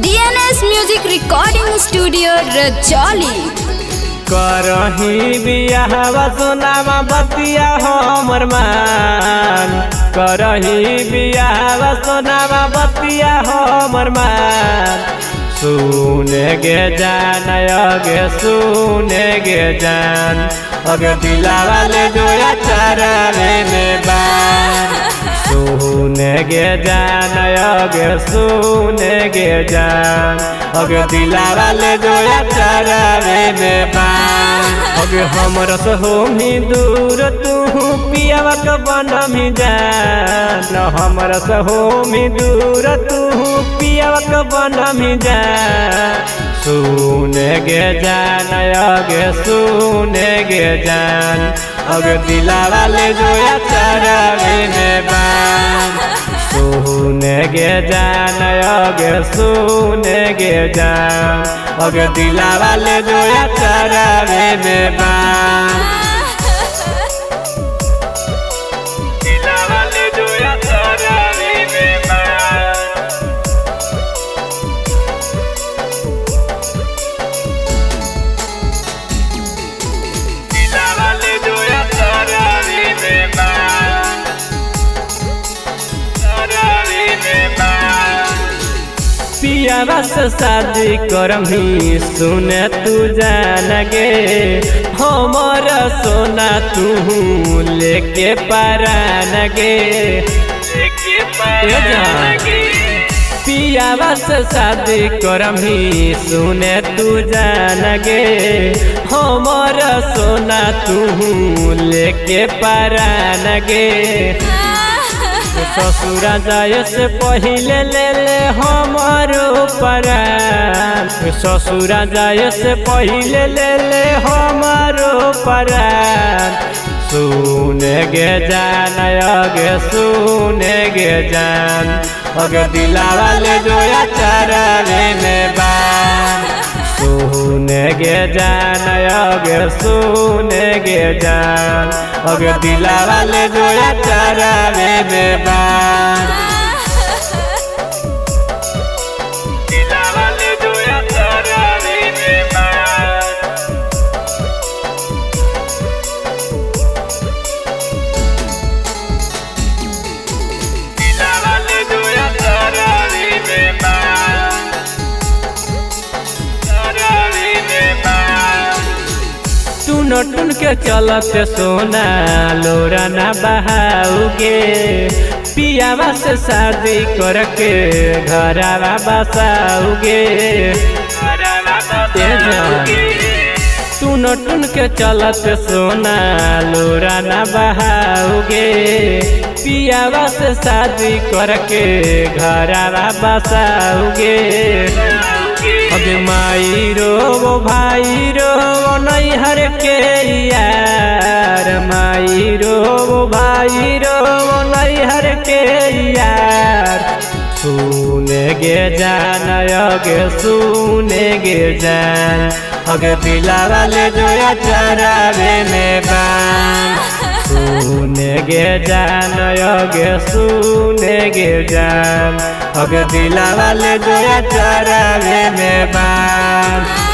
DNS music recording studio Rajauli. करही बियाहवा सोनामा बतिया हमर मान, करही बियाहवा सोनामा बतिया हमर मान। सुने गे जान अगे सुने गे जान, अगे दिलावा ले जोया चारा में बान। सुने गे जान अगे सुने गे जान, अगे दिलावा ले जोया चारा में बान। अगे हमरा से होमी दूर तू पियावा के बनमी जान, हमरा से होमी दूर तू पियावा के बनमी जान। सुने गे जान अगे सुने गे जान, अगे दिलावा ले जोया चारा में बान। सुने गे जान अगे सुने गे जान, अगे दिलावा ले जोया चारा में बान। पियावा से शादी करमी सुने तू जान गे, हमर सोना तू लेके परान गे, लेके परान गे। पियावा से शादी करमी सुने तू जान गे, हमर सोना तू लेके परान गे। ससुरा जाए से पहिले ले ले हमारो परान, ससुरा जाए से पहिले ले ले हमारो परान। सुने गे जान अगे सुने गे जान, अगे दिलावा ले जोया चारा में बान। सुने गे जान अगे सुने गे जान, अगे दिलावा ले जोया चारा में बान। दिलावा ले जोया चारा में बान। दिलावा ले जोया चारा में बान। टुन के चलते सोना लोरा ना बहाओगे, पियावा से शादी करके घरावा बसाओगे। टुन के चलते सोना लोरा ना बहाओगे, पियावा से शादी करके घरावा बसाओगे। अगे माई रो भाई रो नैहर के यार, माई रो भाई रो नैहर के यार। सुने गे जान अगे सुने गे जान, अगे दिलावा ले जोया चारा में बान। सुने गे जान अगे सुने गे जान, अगे दिलावा ले जोया चारा में बान।